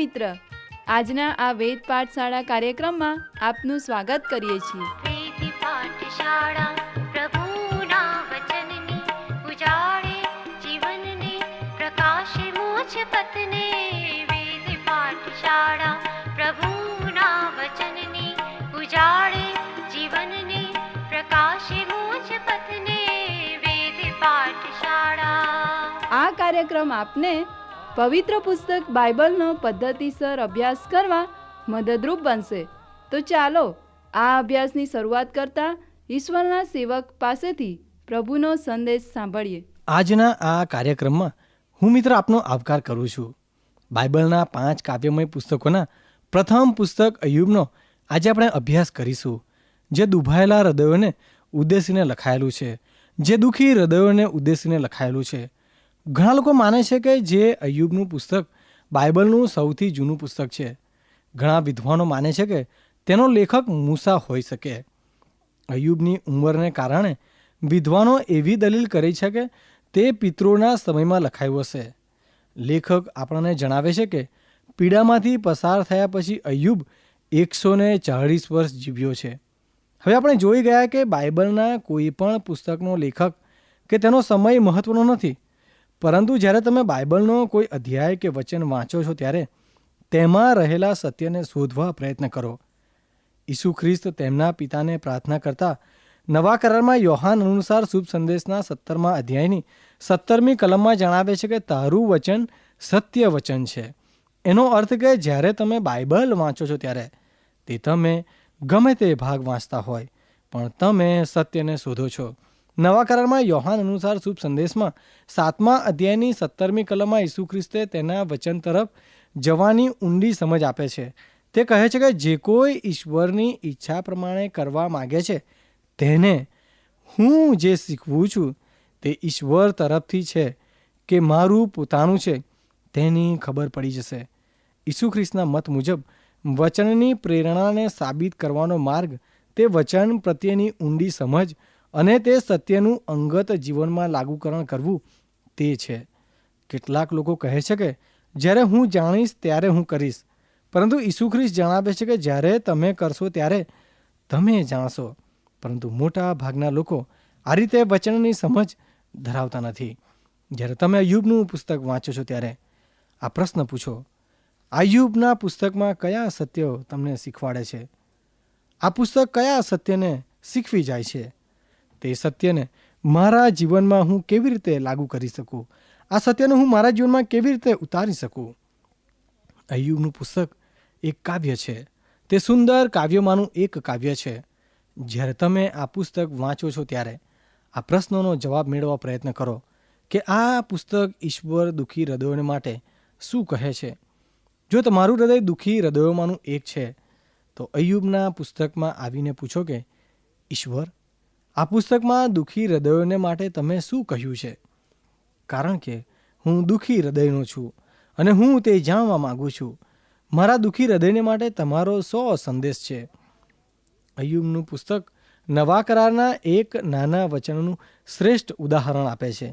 મિત્ર, આજના આ વેદ પાઠશાળા કાર્યક્રમમાં આપનું સ્વાગત કરીએ છીએ. વેદ પાઠશાળા પ્રભુના વચનની ઉજાળે જીવનને પ્રકાશે મોક્ષ પથને. વેદ પાઠશાળા પ્રભુના વચનની ઉજાળે જીવનને પ્રકાશે મોક્ષ પથને. વેદ પાઠશાળા. આ કાર્યક્રમ આપને પવિત્ર પુસ્તક બાઇબલનો પદ્ધતિસર અભ્યાસ કરવા મદદરૂપ બનશે. તો ચાલો આ અભ્યાસની શરૂઆત કરતા ઈશ્વરના સેવક પાસેથી પ્રભુનો સંદેશ સાંભળીએ. આજના આ કાર્યક્રમમાં હું મિત્ર આપનો આવકાર કરું છું. બાઇબલના 5 કાવ્યમય પુસ્તકોના પ્રથમ પુસ્તક અય્યુબનો આજે આપણે અભ્યાસ કરીશું, જે દુભાયેલા હૃદયોને ઉદ્દેશીને લખાયેલું છે, જે દુઃખી હૃદયોને ઉદ્દેશીને લખાયેલું છે. ઘણા લોકો માને છે કે જે અય્યુબનું પુસ્તક બાઇબલનું સૌથી જૂનું પુસ્તક છે. ઘણા વિદ્વાનો માને છે કે તેનો લેખક મૂસા હોઈ શકે. અય્યુબની ઉંમરને કારણે વિદ્વાનો એવી દલીલ કરી છે કે તે પિતૃઓના સમયમાં લખાયું હશે. લેખક આપણને જણાવે છે કે પીડામાંથી પસાર થયા પછી અય્યુબ 140 વર્ષ જીવ્યો છે. હવે આપણે જોઈ ગયા કે બાઇબલના કોઈ પણ પુસ્તકનો લેખક કે તેનો સમય મહત્વનો નથી, પરંતુ જ્યારે તમે બાઇબલનો કોઈ અધ્યાય કે વચન વાંચો છો ત્યારે તેમાં રહેલા સત્યને શોધવા પ્રયત્ન કરો. ઈસુ ખ્રિસ્ત તેમના પિતાને પ્રાર્થના કરતા નવા કરારમાં યોહાન અનુસાર શુભ સંદેશના 17મા અધ્યાયની 17મી કલમમાં જણાવે છે કે તારું વચન સત્ય વચન છે. એનો અર્થ કે જ્યારે તમે બાઇબલ વાંચો છો ત્યારે તે તમે ગમે તે ભાગ વાંચતા હોય, પણ તમે સત્યને શોધો છો. નવા કરારમાં યોહાન અનુસાર શુભ સંદેશમાં 7મા અધ્યાયની 17મી કલમમાં ઈસુ ખ્રિસ્તે તેના વચન તરફ જવાની ઊંડી સમજ આપે છે. તે કહે છે કે જે કોઈ ઈશ્વરની ઈચ્છા પ્રમાણે કરવા માગે છે તેને હું જે શીખવું છું તે ઈશ્વર તરફથી છે કે મારું પોતાનું છે તેની ખબર પડી જશે. ઈસુ ખ્રિસ્તના મત મુજબ વચનની પ્રેરણાને સાબિત કરવાનો માર્ગ તે વચન પ્રત્યેની ઊંડી સમજ અને તે સત્યનું અંગત જીવનમાં લાગુકરણ કરવું તે છે. કેટલાક લોકો કહે છે કે જ્યારે હું જાણીશ ત્યારે હું કરીશ, પરંતુ ઈસુ ખ્રિસ્ત જણાવે છે કે જ્યારે તમે કરશો ત્યારે તમે જાણશો. પરંતુ મોટા ભાગના લોકો આ રીતે વચનની સમજ ધરાવતા નથી. જ્યારે તમે અય્યુબનું પુસ્તક વાંચો છો ત્યારે આ પ્રશ્ન પૂછો, અય્યુબના પુસ્તકમાં કયા સત્યો તમને શીખવાડે છે? આ પુસ્તક કયા સત્યને શીખવી જાય છે? તે સત્યને મારા જીવનમાં હું કેવી રીતે લાગુ કરી શકું? આ સત્યને હું મારા જીવનમાં કેવી રીતે ઉતારી શકું? અય્યુબનું પુસ્તક એક કાવ્ય છે. તે સુંદર કાવ્યોમાંનું એક કાવ્ય છે. જ્યારે તમે આ પુસ્તક વાંચો છો ત્યારે આ પ્રશ્નોનો જવાબ મેળવવા પ્રયત્ન કરો કે આ પુસ્તક ઈશ્વર દુઃખી હૃદયોને માટે શું કહે છે. જો તમારું હૃદય દુઃખી હૃદયોમાંનું એક છે તો અય્યુબના પુસ્તકમાં આવીને પૂછો કે ઈશ્વર, આ પુસ્તકમાં દુઃખી હૃદયોને માટે તમે શું કહ્યું છે? કારણ કે હું દુઃખી હૃદયનો છું અને હું તે જાણવા માગું છું. મારા દુઃખી હૃદયને માટે તમારો શો સંદેશ છે? અય્યુબનું પુસ્તક નવા કરારના એક નાના વચનનું શ્રેષ્ઠ ઉદાહરણ આપે છે.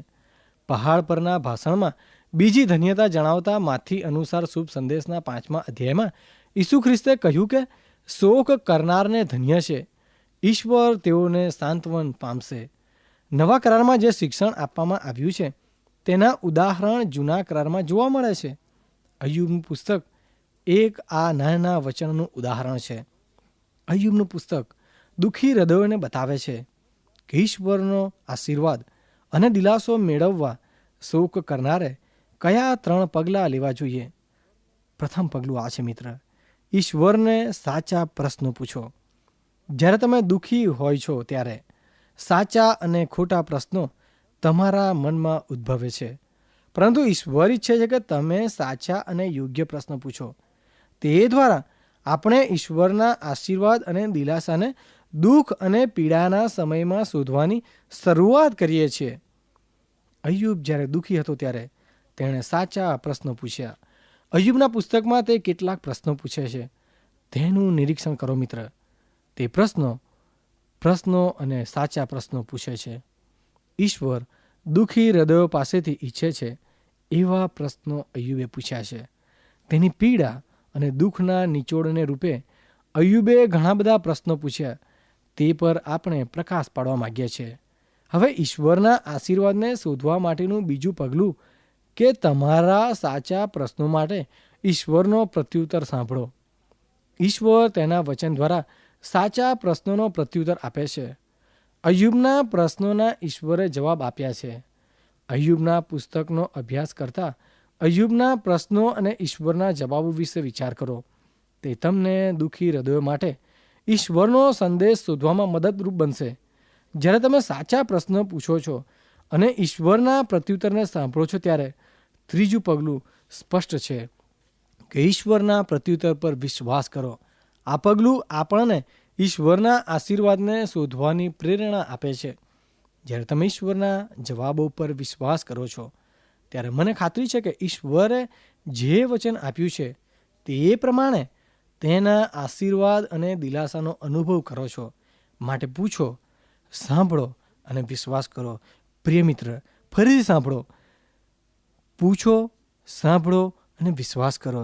પહાડ પરના ભાષણમાં બીજી ધન્યતા જણાવતા માથી અનુસાર શુભ સંદેશના 5મા અધ્યાયમાં ઈસુ ખ્રિસ્તે કહ્યું કે શોક કરનારને ધન્ય છે, ઈશ્વર તેઓને સાંત્વન પામશે. નવા કરારમાં જે શિક્ષણ આપવામાં આવ્યું છે તેના ઉદાહરણ જૂના કરારમાં જોવા મળે છે. અય્યુબનું પુસ્તક એક આ નાના વચનનું ઉદાહરણ છે. અય્યુબનું પુસ્તક દુઃખી હૃદયોને બતાવે છે કે ઈશ્વરનો આશીર્વાદ અને દિલાસો મેળવવા શોક કરનારે કયા 3 પગલાં લેવા જોઈએ. પ્રથમ પગલું આ છે મિત્ર, ઈશ્વરને સાચા પ્રશ્નો પૂછો. જ્યારે તમે દુઃખી હોય છો ત્યારે સાચા અને ખોટા પ્રશ્નો તમારા મનમાં ઉદ્ભવે છે, પરંતુ ઈશ્વર ઈચ્છે છે કે તમે સાચા અને યોગ્ય પ્રશ્નો પૂછો. તે દ્વારા આપણે ઈશ્વરના આશીર્વાદ અને દિલાસાને દુઃખ અને પીડાના સમયમાં શોધવાની શરૂઆત કરીએ છીએ. અય્યુબ જ્યારે દુઃખી હતો ત્યારે તેણે સાચા પ્રશ્નો પૂછ્યા. અય્યુબના પુસ્તકમાં તે કેટલાક પ્રશ્નો પૂછે છે. તેનું નિરીક્ષણ કરો મિત્ર. તે પ્રશ્નો અને સાચા પ્રશ્નો પૂછે છે. ઈશ્વર દુઃખી હૃદયો પાસેથી ઈચ્છે છે એવા પ્રશ્નો અય્યુબે પૂછ્યા છે. તેની પીડા અને દુઃખના નિચોડને રૂપે અય્યુબે ઘણા બધા પ્રશ્નો પૂછ્યા. તે પર આપણે પ્રકાશ પાડવા માગીએ છીએ. હવે ઈશ્વરના આશીર્વાદને શોધવા માટેનું બીજું પગલું કે તમારા સાચા પ્રશ્નો માટે ઈશ્વરનો પ્રત્યુત્તર સાંભળો. ઈશ્વર તેના વચન દ્વારા સાચા પ્રશ્નોનો પ્રત્યુત્તર આપે છે. અય્યુબના પ્રશ્નોના ઈશ્વરે જવાબ આપ્યા છે. અય્યુબના પુસ્તકનો અભ્યાસ કરતા અય્યુબના પ્રશ્નો અને ઈશ્વરના જવાબો વિશે વિચાર કરો. તે તમને દુઃખી હૃદયો માટે ઈશ્વરનો સંદેશ શોધવામાં મદદરૂપ બનશે. જ્યારે તમે સાચા પ્રશ્નો પૂછો છો અને ઈશ્વરના પ્રત્યુત્તરને સાંભળો છો ત્યારે ત્રીજું પગલું સ્પષ્ટ છે કે ઈશ્વરના પ્રત્યુત્તર પર વિશ્વાસ કરો. આ પગલું આપણને ઈશ્વરના આશીર્વાદને શોધવાની પ્રેરણા આપે છે. જ્યારે તમે ઈશ્વરના જવાબો પર વિશ્વાસ કરો છો ત્યારે મને ખાતરી છે કે ઈશ્વરે જે વચન આપ્યું છે તે પ્રમાણે તેના આશીર્વાદ અને દિલાસાનો અનુભવ કરો છો. માટે પૂછો, સાંભળો અને વિશ્વાસ કરો. પ્રિય મિત્ર, ફરીથી સાંભળો, પૂછો, સાંભળો અને વિશ્વાસ કરો.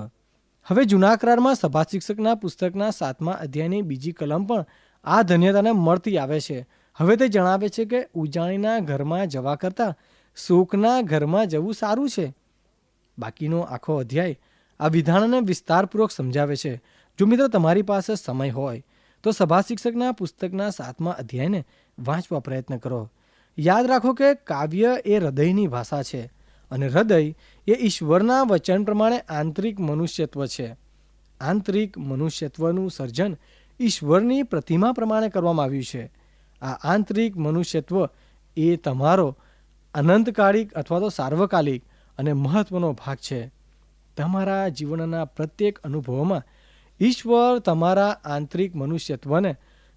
હવે જૂના કરારમાં સભા શિક્ષકના પુસ્તકના 7મા અધ્યાયની બીજી કલમ પણ આ ધન્યતાને મળતી આવે છે. હવે તે જણાવે છે કે ઉજાણીના ઘરમાં જવા કરતાં શોકના ઘરમાં જવું સારું છે. બાકીનો આખો અધ્યાય આ વિધાનને વિસ્તારપૂર્વક સમજાવે છે. જો મિત્રો તમારી પાસે સમય હોય તો સભા શિક્ષકના પુસ્તકના 7મા અધ્યાયને વાંચવા પ્રયત્ન કરો. યાદ રાખો કે કાવ્ય એ હૃદયની ભાષા છે અને હૃદય એ ઈશ્વરના વચન પ્રમાણે આંતરિક મનુષ્યત્વ છે. આંતરિક મનુષ્યત્વનું સર્જન ઈશ્વરની પ્રતિમા પ્રમાણે કરવામાં આવ્યું છે. આ આંતરિક મનુષ્યત્વ એ તમારો અનંતકાલિક અથવા તો સાર્વકાલિક અને મહત્વનો ભાગ છે. તમારા જીવનના પ્રત્યેક અનુભવોમાં ઈશ્વર તમારા આંતરિક મનુષ્યત્વને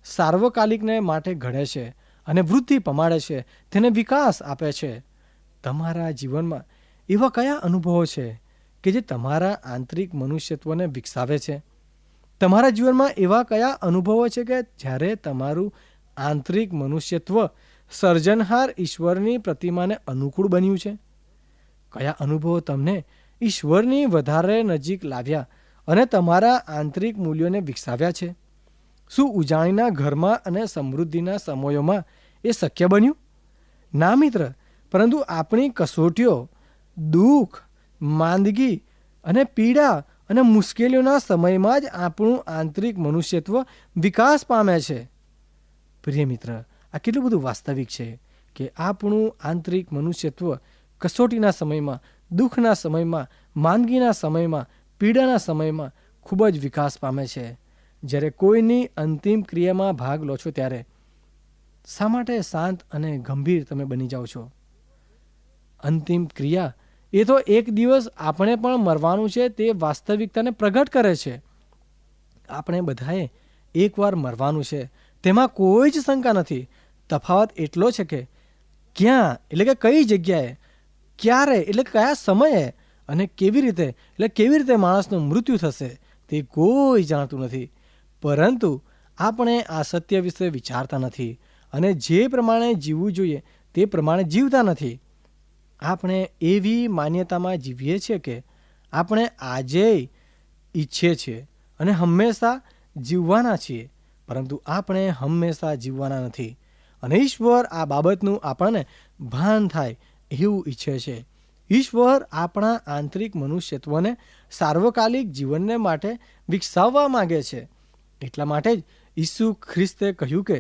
સાર્વકાલિકને માટે ઘડે છે અને વૃદ્ધિ પમાડે છે, તેને વિકાસ આપે છે. તમારા જીવનમાં એવા કયા અનુભવો છે કે જે તમારા આંતરિક મનુષ્યત્વને વિકસાવે છે? તમારા જીવનમાં એવા કયા અનુભવો છે કે જ્યારે તમારું આંતરિક મનુષ્યત્વ સર્જનહાર ઈશ્વરની પ્રતિમાને અનુકૂળ બન્યું છે? કયા અનુભવો તમને ઈશ્વરની વધારે નજીક લાવ્યા અને તમારા આંતરિક મૂલ્યોને વિકસાવ્યા છે? શું ઉજાણીના ઘરમાં અને સમૃદ્ધિના સમયોમાં એ શક્ય બન્યું? ના મિત્ર, પરંતુ આપણી કસોટીઓ, દુઃખ, માંદગી અને પીડા અને મુશ્કેલીઓના સમયમાં જ આપણું આંતરિક મનુષ્યત્વ વિકાસ પામે છે. પ્રિય મિત્ર, આ કેટલું બધું વાસ્તવિક છે કે આપણું આંતરિક મનુષ્યત્વ કસોટીના સમયમાં, દુઃખના સમયમાં, માંદગીના સમયમાં, પીડાના સમયમાં ખૂબ જ વિકાસ પામે છે. જ્યારે કોઈની અંતિમ ક્રિયામાં ભાગ લો છો ત્યારે શા માટે શાંત અને ગંભીર તમે બની જાઓ છો? અંતિમ ક્રિયા એ તો એક દિવસ આપણે પણ મરવાનું છે તે વાસ્તવિકતાને પ્રગટ કરે છે. આપણે બધાએ એકવાર મરવાનું છે, તેમાં કોઈ જ શંકા નથી. તફાવત એટલો છે કે ક્યાં એટલે કે કઈ જગ્યાએ, ક્યારે એટલે કયા સમયે અને કેવી રીતે માણસનું મૃત્યુ થશે તે કોઈ જાણતું નથી. પરંતુ આપણે આ સત્ય વિશે વિચારતા નથી અને જે પ્રમાણે જીવવું જોઈએ તે પ્રમાણે જીવતા નથી. આપણે એવી માન્યતામાં જીવીએ છીએ કે આપણે આજે ઈચ્છીએ છીએ અને હંમેશા જીવવાના છીએ, પરંતુ આપણે હંમેશા જીવવાના નથી. અને ઈશ્વર આ બાબતનું આપણને ભાન થાય એવું ઈચ્છે છે. ઈશ્વર આપણા આંતરિક મનુષ્યત્વને સાર્વકાલિક જીવનને માટે વિકસાવવા માગે છે. એટલા માટે જ ઈસુ ખ્રિસ્તે કહ્યું કે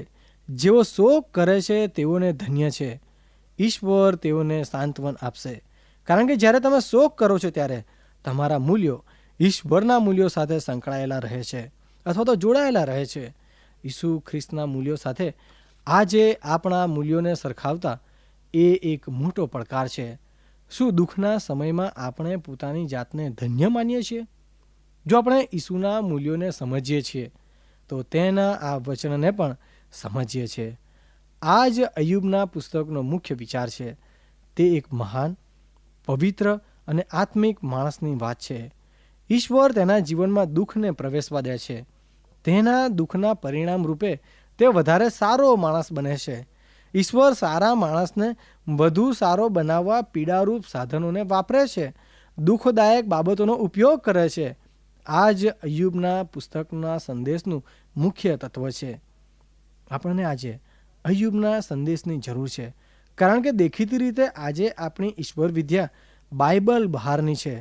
જેઓ શોક કરે છે તેઓને ધન્ય છે, ઈશ્વર તેઓને સાંત્વન આપશે. કારણ કે જ્યારે તમે શોક કરો છો ત્યારે તમારા મૂલ્યો ઈશ્વરના મૂલ્યો સાથે સંકળાયેલા રહે છે અથવા તો જોડાયેલા રહે છે. ઈસુ ખ્રિસ્તના મૂલ્યો સાથે આજે આપણા મૂલ્યોને સરખાવતા એ એક મોટો પડકાર છે. શું દુઃખના સમયમાં આપણે પોતાની જાતને ધન્ય માનીએ છીએ? જો આપણે ઈસુના મૂલ્યોને સમજીએ છીએ તો તેના આ વચનને પણ સમજીએ છીએ. આ જ અય્યુબના પુસ્તકનો મુખ્ય વિચાર છે. તે એક મહાન, પવિત્ર અને આત્મિક માણસની વાત છે. ઈશ્વર તેના જીવનમાં દુઃખને પ્રવેશવા દે છે. તેના દુઃખના પરિણામ રૂપે તે વધારે સારો માણસ બને છે. ઈશ્વર સારા માણસને વધુ સારો બનાવવા પીડારૂપ સાધનોને વાપરે છે, દુઃખદાયક બાબતોનો ઉપયોગ કરે છે. આ જ અય્યુબના પુસ્તકના સંદેશનું મુખ્ય તત્વ છે. આપણને આજે અય્યુબના સંદેશની જરૂર છે, કારણ કે દેખીતી રીતે આજે આપણી ઈશ્વર વિદ્યા બાઇબલ બહારની છે,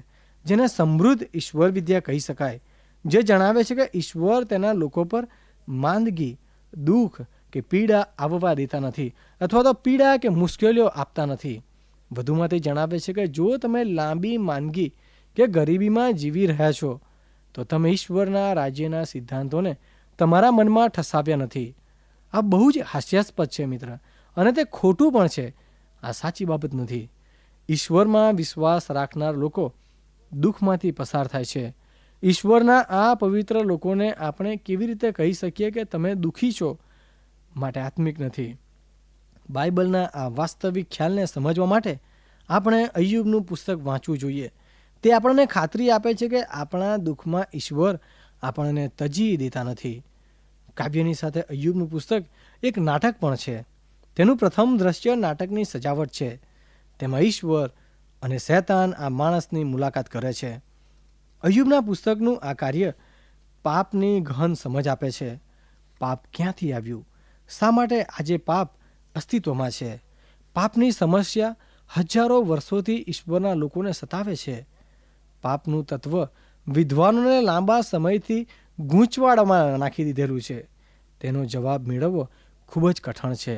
જેને સમૃદ્ધ ઈશ્વર વિદ્યા કહી શકાય, જે જણાવે છે કે ઈશ્વર તેના લોકો પર માંદગી, દુઃખ કે પીડા આવવા દેતા નથી, અથવા તો પીડા કે મુશ્કેલીઓ આપતા નથી. વધુમાં તે જણાવે છે કે જો તમે લાંબી માંદગી કે ગરીબીમાં જીવી રહ્યા છો, તો તમે ઈશ્વરના રાજ્યના સિદ્ધાંતોને તમારા મનમાં ઠસાવ્યા નથી. આ બહુ જ હાસ્યાસ્પદ છે મિત્ર, અને તે ખોટું પણ છે. આ સાચી બાબત નથી. ઈશ્વરમાં વિશ્વાસ રાખનાર લોકો દુઃખમાંથી પસાર થાય છે. ઈશ્વરના આ પવિત્ર લોકોને આપણે કેવી રીતે કહી શકીએ કે તમે દુઃખી છો, માટે આત્મિક નથી? બાઇબલના આ વાસ્તવિક ખ્યાલને સમજવા માટે આપણે અય્યુબનું પુસ્તક વાંચવું જોઈએ. તે આપણને ખાતરી આપે છે કે આપણા દુઃખમાં ઈશ્વર આપણને તજી દેતા નથી. કાવ્યની સાથે અય્યુબનું પુસ્તક એક નાટક પણ છે. તેનું પ્રથમ દ્રશ્ય નાટકની સજાવટ છે. તેમાં ઈશ્વર અને શૈતાન આ માણસની મુલાકાત કરે છે. અય્યુબના પુસ્તકનું આ કાર્ય પાપની ગહન સમજ આપે છે. પાપ ક્યાંથી આવ્યું? શા માટે આજે પાપ અસ્તિત્વમાં છે? પાપની સમસ્યા હજારો વર્ષોથી ઈશ્વરના લોકોને સતાવે છે. પાપનું તત્વ વિદ્વાનોને લાંબા સમયથી ગૂંચવાડામાં નાખી દીધેલું છે. તેનો જવાબ મેળવવો ખૂબ જ કઠણ છે.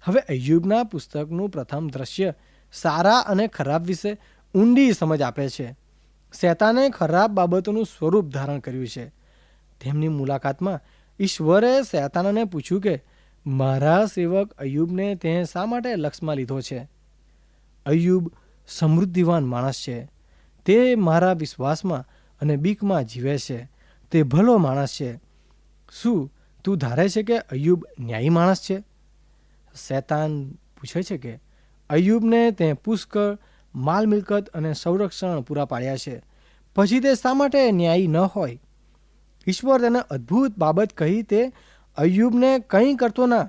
હવે અય્યુબના પુસ્તકનું પ્રથમ દ્રશ્ય સારા અને ખરાબ વિશે ઊંડી સમજ આપે છે. શૈતાને ખરાબ બાબતોનું સ્વરૂપ ધારણ કર્યું છે. તેમની મુલાકાતમાં ઈશ્વરે શૈતાનને પૂછ્યું કે મારા સેવક અય્યુબને તે શા માટે લક્ષમાં લીધો છે? અય્યુબ સમૃદ્ધિવાન માણસ છે. તે મારા વિશ્વાસમાં અને બીકમાં જીવે છે. તે ભલો માણસ છે. શું તું ધારે છે કે અય્યુબ ન્યાયી માણસ છે? શૈતાન પૂછે છે કે અય્યુબને તે પુષ્કળ માલ મિલકત અને સંરક્ષણ પૂરા પાડ્યા છે, પછી તે શા માટે ન્યાયી ન હોય? ઈશ્વર તેને અદ્ભુત બાબત કહી તે અય્યુબને કંઈ કરતો ના.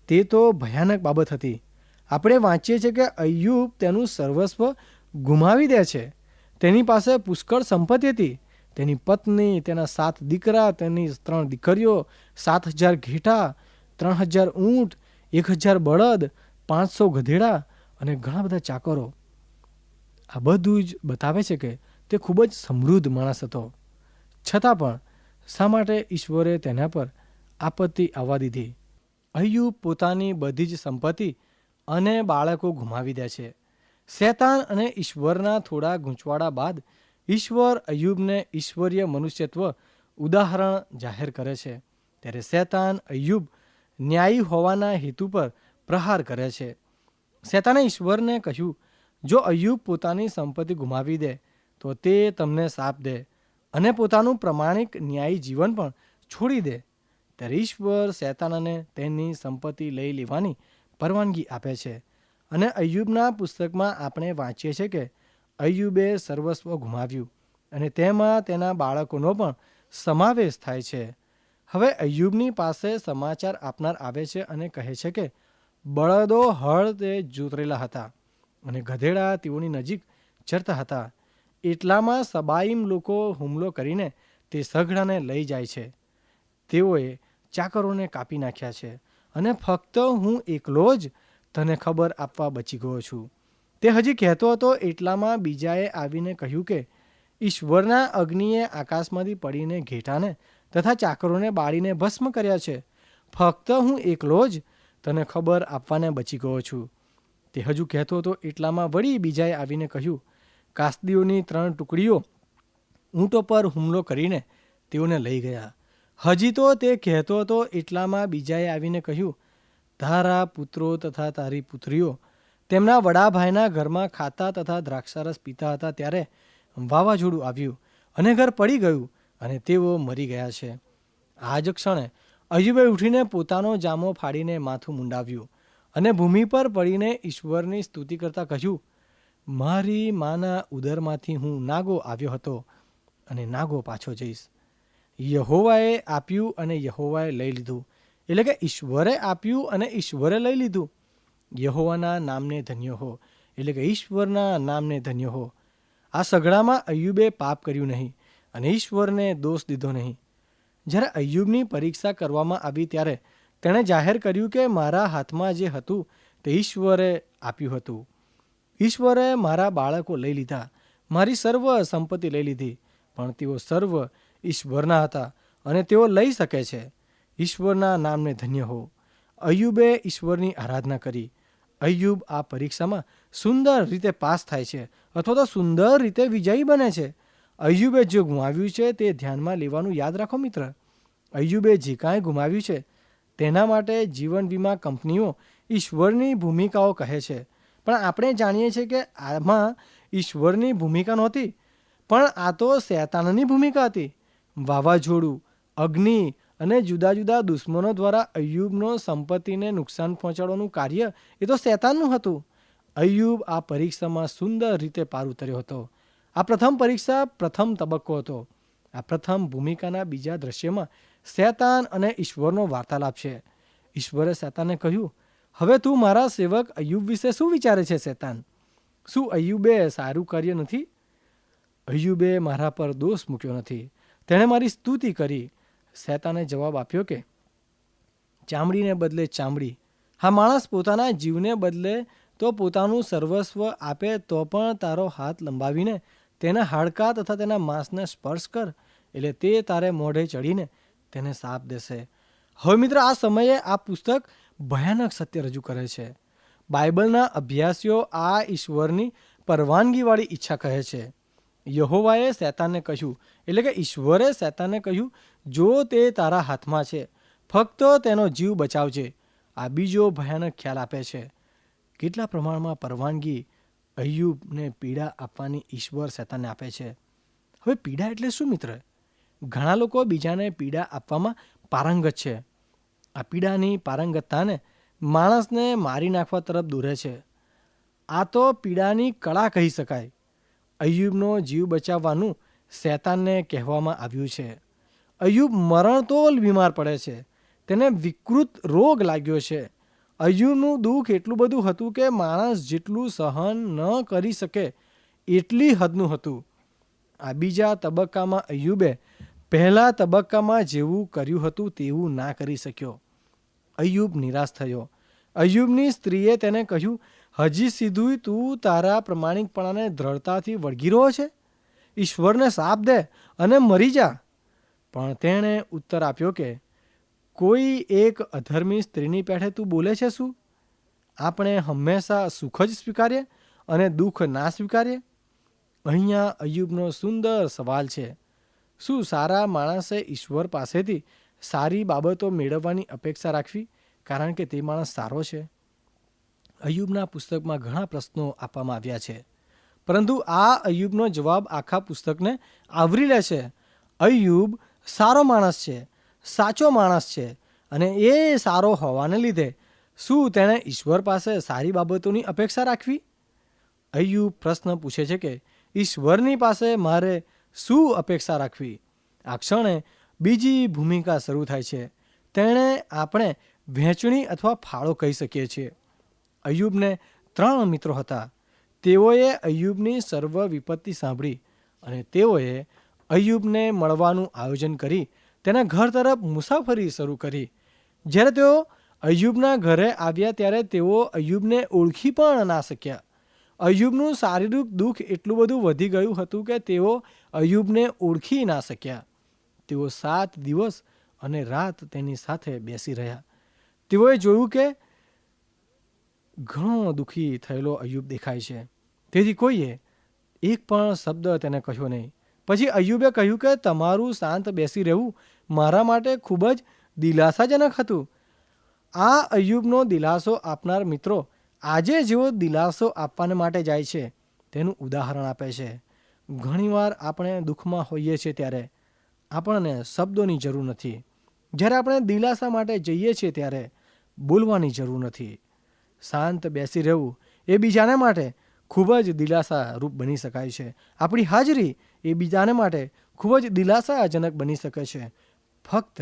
તે તો ભયાનક બાબત હતી. આપણે વાંચીએ છીએ કે અય્યુબ તેનું સર્વસ્વ ગુમાવી દે છે. તેની પાસે પુષ્કળ સંપત્તિ હતી. તેની પત્ની, તેના 7 દીકરા, તેની 3 દીકરીઓ, 7,000 ઘેટા, 3,000 ઊંટ, 1,000 બળદ, 500 ગધેડા અને ઘણા બધા ચાકરો. આ બધું જ બતાવે છે કે તે ખૂબ જ સમૃદ્ધ માણસ હતો. છતાં પણ શા માટે ઈશ્વરે તેના પર આપત્તિ આવવા દીધી? અય્યુબ પોતાની બધી જ સંપત્તિ અને બાળકો ગુમાવી દે છે. શૈતાન અને ઈશ્વરના થોડા ગૂંચવાડા બાદ ઈશ્વર અય્યુબને ઈશ્વરીય મનુષ્યત્વ ઉદાહરણ જાહેર કરે છે. ત્યારે શૈતાન અય્યુબ ન્યાયી હોવાના હેતુ પર પ્રહાર કરે છે. શૈતાને ઈશ્વરને કહ્યું, જો અય્યુબ પોતાની સંપત્તિ ગુમાવી દે તો તે તમને શાપ દે અને પોતાનું પ્રમાણિક ન્યાયી જીવન પણ છોડી દે. ત્યારે ઈશ્વર શૈતાનને તેની સંપત્તિ લઈ લેવાની પરવાનગી આપે છે. અને અય્યુબના પુસ્તકમાં આપણે વાંચીએ છીએ કે અય્યુબે સર્વસ્વ ગુમાવ્યું અને તેમાં તેના બાળકોનો પણ સમાવેશ થાય છે. હવે અય્યુબની પાસે સમાચાર આપનાર આવે છે અને કહે છે કે બળદો હળ તે જોતરેલા હતા અને ગધેડા તેઓની નજીક ચરતા હતા. એટલામાં સબાઈમ લોકો હુમલો કરીને તે સઘળાને લઈ જાય છે. તેઓએ ચાકરોને કાપી નાખ્યા છે અને ફક્ત હું એકલો જ તને ખબર આપવા બચી ગયો છું. તે હજી કહેતો હતો એટલામાં બીજાએ આવીને કહ્યું કે ઈશ્વરના અગ્નિએ આકાશમાંથી પડીને ઘેટાને તથા ચાકરોને બાળીને ભસ્મ કર્યા છે. ફક્ત હું એકલો જ તને ખબર આપવાને બચી ગયો છું. તે હજુ કહેતો હતો એટલામાં વળી બીજાએ આવીને કહ્યું, કાસ્દીઓની 3 ટુકડીઓ ઊંટો પર હુમલો કરીને તેઓને લઈ ગયા. હજી તો તે કહેતો હતો એટલામાં બીજાએ આવીને કહ્યું, તારા પુત્રો તથા તારી પુત્રીઓ તેમના વડા ભાઈના ઘરમાં ખાતા તથા દ્રાક્ષારસ પીતા હતા ત્યારે વાવાઝોડું આવ્યું અને ઘર પડી ગયું અને તેઓ મરી ગયા છે. આ જ ક્ષણે અય્યુબે ઉઠીને પોતાનો જામો ફાડીને માથું મુંડાવ્યું અને ભૂમિ પર પડીને ઈશ્વરની સ્તુતિ કરતા કહ્યું, મારી માના ઉદરમાંથી હું નાગો આવ્યો હતો અને નાગો પાછો જઈશ. યહોવાએ આપ્યું અને યહોવાએ લઈ લીધું, એટલે કે ઈશ્વરે આપ્યું અને ઈશ્વરે લઈ લીધું. યહોવાના નામને ધન્ય હો, એટલે કે ઈશ્વરના નામને ધન્ય હો. આ સઘળામાં અય્યુબે પાપ કર્યું નહીં અને ઈશ્વરને દોષ દીધો નહીં. જ્યારે અય્યુબની પરીક્ષા કરવામાં આવી ત્યારે તેણે જાહેર કર્યું કે મારા હાથમાં જે હતું તે ઈશ્વરે આપ્યું હતું. ઈશ્વરે મારા બાળકો લઈ લીધા, મારી સર્વ સંપત્તિ લઈ લીધી, પણ તેઓ સર્વ ઈશ્વરના હતા અને તેઓ લઈ શકે છે. ઈશ્વરના નામને ધન્ય હો. અય્યુબે ઈશ્વરની આરાધના કરી. અય્યુબ આ પરીક્ષામાં સુંદર રીતે પાસ થાય છે અથવા તો સુંદર રીતે વિજયી બને છે. અય્યુબે જે ગુમાવ્યું છે તે ધ્યાનમાં લેવાનું યાદ રાખો મિત્ર. અય્યુબે જે કાંઈ ગુમાવ્યું છે તેના માટે જીવન વીમા કંપનીઓ ઈશ્વરની ભૂમિકાઓ કહે છે, પણ આપણે જાણીએ છીએ કે આમાં ઈશ્વરની ભૂમિકા નહોતી, પણ આ તો શૈતાનની ભૂમિકા હતી. વાવાઝોડું, અગ્નિ અને જુદા જુદા દુશ્મનો દ્વારા અય્યુબનો સંપત્તિને નુકસાન પહોંચાડવાનું કાર્ય એ તો શૈતાનનું હતું. અય્યુબ આ પરીક્ષામાં સુંદર રીતે પાર ઉતર્યો હતો. આ પ્રથમ પરીક્ષા પ્રથમ તબક્કો હતો. આ પ્રથમ ભૂમિકાના બીજા દ્રશ્યમાં શૈતાન અને ઈશ્વરનો વાર્તાલાપ છે. ઈશ્વરે શૈતાનને કહ્યું, હવે તું મારા સેવક અય્યુબ વિશે શું વિચારે છે શૈતાન? શું અય્યુબે સારું કર્ય નથી? અય્યુબે મારા પર દોષ મૂક્યો નથી, તેણે મારી સ્તુતિ કરી. શૈતાને જવાબ આપ્યો કે ચામડીને બદલે ચામડી. હા, માણસ પોતાના જીવને બદલે તો પોતાનું સર્વસ્વ આપે તો પણ તારો હાથ લંબાવીને તેના હાડકાં તથા તેના માંસને સ્પર્શ કર, એટલે તે તારે મોઢે ચડીને તેને શાપ દેશે. હવે મિત્ર, આ સમયે આ પુસ્તક ભયાનક સત્ય રજૂ કરે છે. બાઇબલના અભ્યાસીઓ આ ઈશ્વરની પરવાનગીવાળી ઈચ્છા કહે છે. યહોવાએ શૈતાનને કહ્યું, એટલે કે ઈશ્વરે શૈતાનને કહ્યું, જો તે તારા હાથમાં છે ફક્ત તેનો જીવ બચાવજે. આ બીજો ભયાનક ખ્યાલ આપે છે. કેટલા પ્રમાણમાં પરવાનગી અય્યુબને પીડા આપવાની ઈશ્વર શૈતાનને આપે છે. હવે પીડા એટલે શું મિત્ર? ઘણા લોકો બીજાને પીડા આપવામાં પારંગત છે. આ પીડાની પારંગતતાને માણસને મારી નાખવા તરફ દોરે છે. આ તો પીડાની કળા કહી શકાય. અય્યુબનો જીવ બચાવવાનું શૈતાનને કહેવામાં આવ્યું છે. અય્યુબ મરણતોલ બીમાર પડે છે. તેને વિકૃત રોગ લાગ્યો છે. અય્યુબનું દુઃખ એટલું બધું હતું કે માણસ જેટલું સહન ન કરી શકે એટલી હદનું હતું. આ બીજા તબક્કામાં અય્યુબે પહેલા તબક્કામાં જેવું કર્યું હતું તેવું ના કરી શક્યો. અય્યુબ નિરાશ થયો. અય્યુબની સ્ત્રીએ તેને કહ્યું, હજી સીધું તું તારા પ્રમાણિકપણાને દ્રઢતાથી વળગી રહ્યો છે? ઈશ્વરને શાપ દે અને મરી જા. પણ તેણે ઉત્તર આપ્યો કે કોઈ એક અધર્મી સ્ત્રીની પેઠે તું બોલે છે શું? આપણે હંમેશા સુખ જ સ્વીકારીએ અને દુઃખ ના સ્વીકારીએ? અહીંયા અય્યુબનો સુંદર સવાલ છે. શું સારા માણસે ઈશ્વર પાસેથી સારી બાબતો મેળવવાની અપેક્ષા રાખવી કારણ કે તે માણસ સારો છે? અય્યુબના પુસ્તકમાં ઘણા પ્રશ્નો આપવામાં આવ્યા છે, પરંતુ આ અય્યુબનો જવાબ આખા પુસ્તકને આવરી લે છે. અય્યુબ સારો માણસ છે, સાચો માણસ છે, અને એ સારો હોવાને લીધે શું તેણે ઈશ્વર પાસે સારી બાબતોની અપેક્ષા રાખવી? અય્યુબ પ્રશ્ન પૂછે છે કે ઈશ્વરની પાસે મારે શું અપેક્ષા રાખવી? આ ક્ષણે બીજી ભૂમિકા શરૂ થાય છે. તેણે આપણે વહેંચણી અથવા ફાળો કહી શકીએ છીએ. અય્યુબને 3 મિત્રો હતા. તેઓએ અય્યુબની સર્વ વિપત્તિ સાંભળી અને તેઓએ અય્યુબને મળવાનું આયોજન કરી તેના ઘર તરફ મુસાફરી શરૂ કરી. જ્યારે તેઓ અય્યુબના ઘરે આવ્યા ત્યારે તેઓ અય્યુબને ઓળખી પણ ના શક્યા. અય્યુબનું શારીરિક દુઃખ એટલું બધું વધી ગયું હતું કે તેઓ અય્યુબને ઓળખી ના શક્યા. તેઓ 7 દિવસ અને રાત તેની સાથે બેસી રહ્યા. તેઓએ જોયું કે ઘણો દુઃખી થયેલો અય્યુબ દેખાય છે. તેથી કોઈએ એક પણ શબ્દ તેને કહ્યો નહીં. પછી અય્યુબે કહ્યું કે તમારું શાંત બેસી રહેવું મારા માટે ખૂબ જ દિલાસાજનક હતું. આ અય્યુબનો દિલાસો આપનાર મિત્રો આજે જેઓ દિલાસો આપવાને માટે જાય છે તેનું ઉદાહરણ આપે છે. ઘણીવાર આપણે દુઃખમાં હોઈએ છીએ ત્યારે આપણને શબ્દોની જરૂર નથી. જ્યારે આપણે દિલાસા માટે જઈએ છીએ ત્યારે બોલવાની જરૂર નથી. શાંત બેસી રહેવું એ બીજાને માટે ખૂબ જ દિલાસા રૂપ બની શકાય છે. આપણી હાજરી એ બીજાને માટે ખૂબ જ દિલાસાજનક બની શકે છે. ફક્ત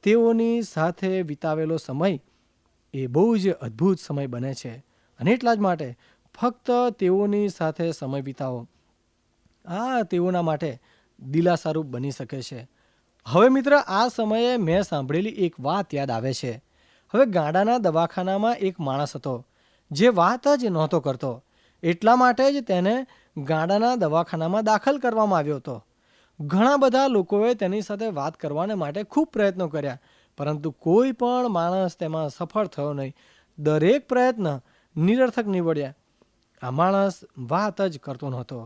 તેઓની સાથે વિતાવેલો સમય એ બહુ જ અદ્ભુત સમય બને છે અને એટલા જ માટે ફક્ત તેઓની સાથે સમય વિતાવો. આ તેઓના માટે દિલાસારૂપ બની શકે છે. હવે મિત્ર, આ સમયે મેં સાંભળેલી એક વાત યાદ આવે છે. હવે ગાડાના દવાખાનામાં એક માણસ હતો જે વાત જ નહોતો કરતો. એટલા માટે જ તેને ગાડાના દવાખાનામાં દાખલ કરવામાં આવ્યો હતો. ઘણા બધા લોકોએ તેની સાથે વાત કરવાને માટે ખૂબ પ્રયત્નો કર્યા, પરંતુ કોઈ પણ માણસ તેમાં સફળ થયો નહીં. દરેક પ્રયત્ન નિરર્થક નીવડ્યા. આ માણસ વાત જ કરતો નહોતો.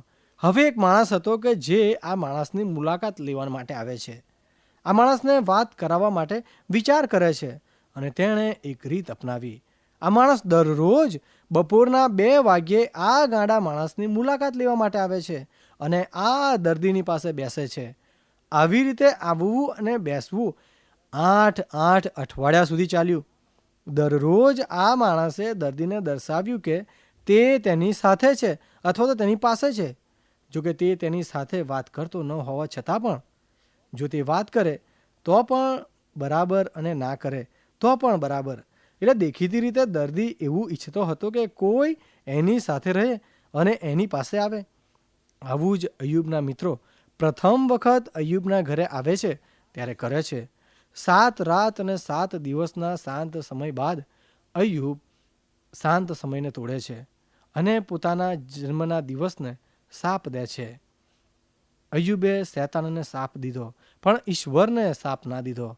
હવે એક માણસ હતો કે જે આ માણસની મુલાકાત લેવા માટે આવે છે. આ માણસને વાત કરાવવા માટે વિચાર કરે છે અને તેણે એક રીત અપનાવી. આ માણસ દરરોજ બપોરના 2 વાગ્યે આ ગાંડા માણસની મુલાકાત લેવા માટે આવે છે અને આ દર્દીની પાસે બેસે છે. આવી રીતે આવવું અને બેસવું 8 અઠવાડિયા સુધી ચાલ્યું. દરરોજ આ માણસે દર્દીને દર્શાવ્યું કે તે તેની સાથે છે અથવા તો તેની પાસે છે. જો કે તે તેની સાથે વાત કરતો ન હોવા છતાં પણ, જો તે વાત કરે તો પણ બરાબર અને ના કરે તો પણ બરાબર. એટલે દેખીતી રીતે દર્દી એવું ઈચ્છતો હતો કે કોઈ એની સાથે રહે અને એની પાસે આવે. આવું જ અય્યુબના મિત્રો પ્રથમ વખત અય્યુબના ઘરે આવે છે ત્યારે કરે છે. 7 રાત અને 7 દિવસના શાંત સમય બાદ અય્યુબ શાંત સમયને તોડે છે અને પોતાના જન્મના દિવસને શાપ દે છે. અય્યુબે શૈતાનને શાપ દીધો, પણ ઈશ્વરને શાપ ના દીધો.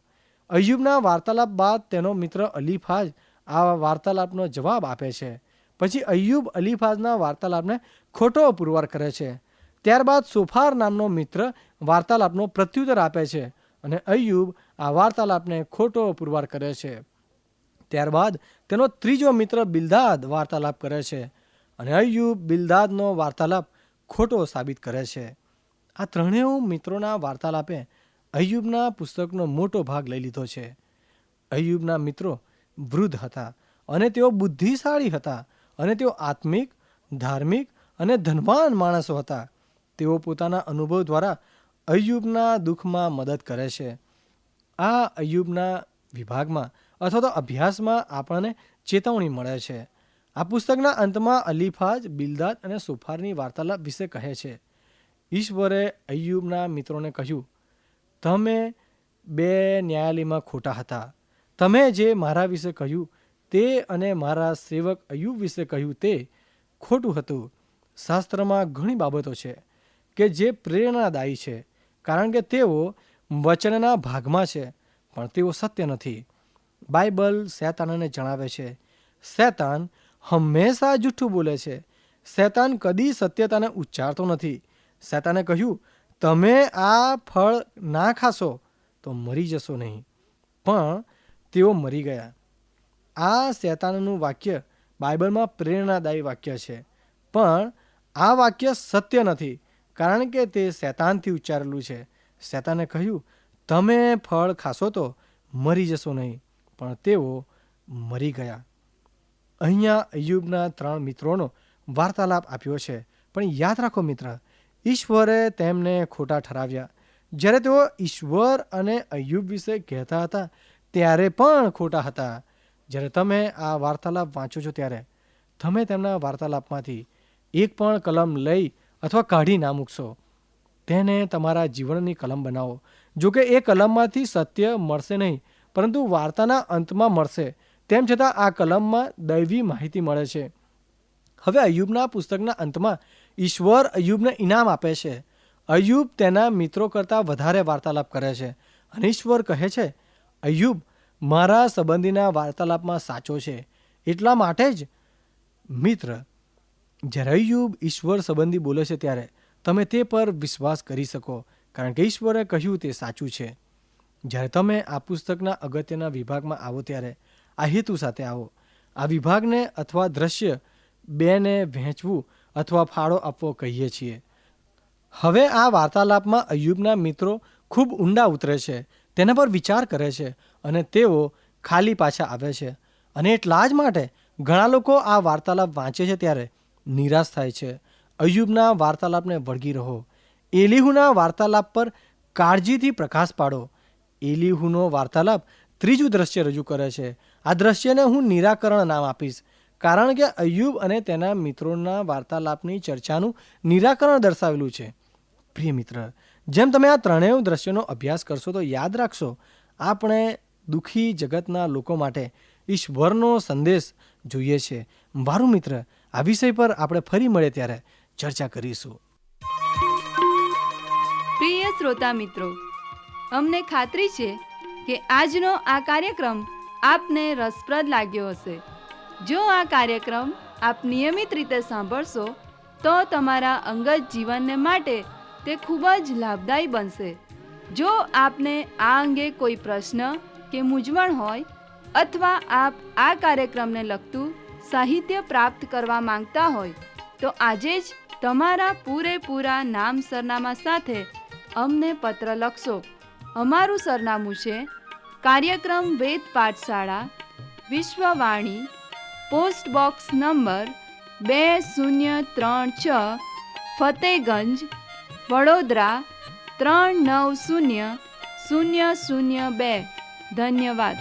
અય્યુબના વાર્તાલાપ બાદ તેનો મિત્ર અલીફાઝ આ વાર્તાલાપનો જવાબ આપે છે. પછી અય્યુબ અલીફાઝના વાર્તાલાપને ખોટો પુરવાર કરે છે. ત્યારબાદ સોફાર નામનો મિત્ર વાર્તાલાપનો પ્રત્યુત્તર આપે છે અને અય્યુબ આ વાર્તાલાપને ખોટો પુરવાર કરે છે. ત્યારબાદ તેનો ત્રીજો મિત્ર બિલદાદ વાર્તાલાપ કરે છે અને અય્યુબ બિલદાદનો વાર્તાલાપ ખોટો સાબિત કરે છે. આ ત્રણેય મિત્રોના વાર્તાલાપે અય્યુબના પુસ્તકનો મોટો ભાગ લઈ લીધો છે. અય્યુબના મિત્રો વૃદ્ધ હતા અને તેઓ બુદ્ધિશાળી હતા અને તેઓ આત્મિક, ધાર્મિક અને ધનવાન માણસો હતા. તેઓ પોતાના અનુભવ દ્વારા અય્યુબના દુઃખમાં મદદ કરે છે. આ અય્યુબના વિભાગમાં અથવા તો અભ્યાસમાં આપણને ચેતવણી મળે છે. આ પુસ્તકના અંતમાં અલીફાઝ, બિલદાદ અને સોફારની વાર્તાલાપ વિશે કહે છે. ઈશ્વરે અય્યુબના મિત્રોને કહ્યું, તમે 2 ન્યાયાલયમાં ખોટા હતા. તમે જે મારા વિશે કહ્યું તે અને મારા સેવક અય્યુબ વિશે કહ્યું તે ખોટું હતું. શાસ્ત્રમાં ઘણી બાબતો છે કે જે પ્રેરણાદાયી છે, કારણ કે તેઓ વચનના ભાગમાં છે, પણ તેઓ સત્ય નથી. બાઇબલ શૈતાનને જણાવે છે, શૈતાન હંમેશા જૂઠું બોલે છે. શૈતાન કદી સત્યતાને ઉચ્ચારતો નથી. શૈતાને કહ્યું, તમે આ ફળ ના ખાશો તો મરી જશો નહીં, પણ તેઓ મરી ગયા. આ શૈતાનનું વાક્ય બાઇબલમાં પ્રેરણાદાયી વાક્ય છે, પણ આ વાક્ય સત્ય નથી, કારણ કે તે શૈતાનથી ઉચ્ચારેલું છે. શૈતાને કહ્યું, તમે ફળ ખાશો તો મરી જશો નહીં, પણ તેઓ મરી ગયા. અહીંયા અય્યુબના 3 મિત્રોનો વાર્તાલાપ આપ્યો છે, પણ યાદ રાખો મિત્ર, ઈશ્વરે તેમને ખોટા ઠરાવ્યા. જ્યારે તેઓ ઈશ્વર અને અય્યુબ વિશે કહેતા હતા ત્યારે પણ ખોટા હતા. જ્યારે તમે આ વાર્તાલાપ વાંચો છો ત્યારે તમે તેમના વાર્તાલાપમાંથી એક પણ કલમ લઈ અથવા કાઢી ના મૂકશો. તેને તમારા જીવનની કલમ બનાવો. જોકે એ કલમમાંથી સત્ય મળશે નહીં, પરંતુ વાર્તાના અંતમાં મળશે. તેમ છતાં આ કલમમાં દૈવી માહિતી મળે છે. હવે અય્યુબના પુસ્તકના અંતમાં ઈશ્વર અય્યુબને ઇનામ આપે છે. અય્યુબ તેના મિત્રો કરતાં વધારે વાર્તાલાપ કરે છે અને ઈશ્વર કહે છે, અય્યુબ મારા સંબંધીના વાર્તાલાપમાં સાચો છે. એટલા માટે જ મિત્ર, જ્યારે અય્યુબ ઈશ્વર સંબંધી બોલે છે ત્યારે તમે તે પર વિશ્વાસ કરી શકો, કારણ કે ઈશ્વરે કહ્યું તે સાચું છે. જ્યારે તમે આ પુસ્તકના અગત્યના વિભાગમાં આવો ત્યારે આ હેતુ સાથે આવો. આ વિભાગને અથવા દ્રશ્ય 2ને વહેંચવું અથવા ફાળો આપવો કહીએ છીએ. હવે આ વાર્તાલાપમાં અય્યુબના મિત્રો ખૂબ ઊંડા ઉતરે છે, તેના પર વિચાર કરે છે અને તેઓ ખાલી પાછા આવે છે. અને એટલા જ માટે ઘણા લોકો આ વાર્તાલાપ વાંચે છે ત્યારે નિરાશ થાય છે. અય્યુબના વાર્તાલાપને વળગી રહો. એલીહુના વાર્તાલાપ પર કાળજીથી પ્રકાશ પાડો. એલીહુનો વાર્તાલાપ 3જું દ્રશ્ય રજૂ કરે છે. આ દ્રશ્યને હું નિરાકરણ નામ આપીશ, કારણ કે અય્યુબ અને તેના મિત્રોના વાર્તાલાપની ચર્ચાનું નિરાકરણ દર્શાવેલું છે. પ્રિય મિત્ર, જેમ તમે આ ત્રણેય દ્રશ્યોનો અભ્યાસ કરશો તો યાદ રાખશો, આપણે દુઃખી જગતના લોકો માટે ઈશ્વરનો સંદેશ જોઈએ છે. મારું મિત્ર, આ વિષય પર આપણે ફરી મળે ત્યારે ચર્ચા કરીશું. પ્રિય શ્રોતા મિત્રો, અમને ખાતરી છે કે આજનો આ કાર્યક્રમ આપને રસપ્રદ લાગ્યો હશે. જો આ કાર્યક્રમ આપ નિયમિત રીતે સાંભળશો તો તમારા અંગત જીવનને માટે તે ખૂબ જ લાભદાયી બનશે. જો આપને આ અંગે કોઈ પ્રશ્ન કે મૂંઝવણ હોય અથવા આપ આ કાર્યક્રમને લગતું સાહિત્ય પ્રાપ્ત કરવા માંગતા હોય તો આજે જ તમારા પૂરેપૂરા નામ સરનામા સાથે અમને પત્ર લખશો. અમારું સરનામું છે કાર્યક્રમ Ved Pathshala, Vishwavani, post box number 2036, Fatehganj, Vadodara 390002. ધન્યવાદ.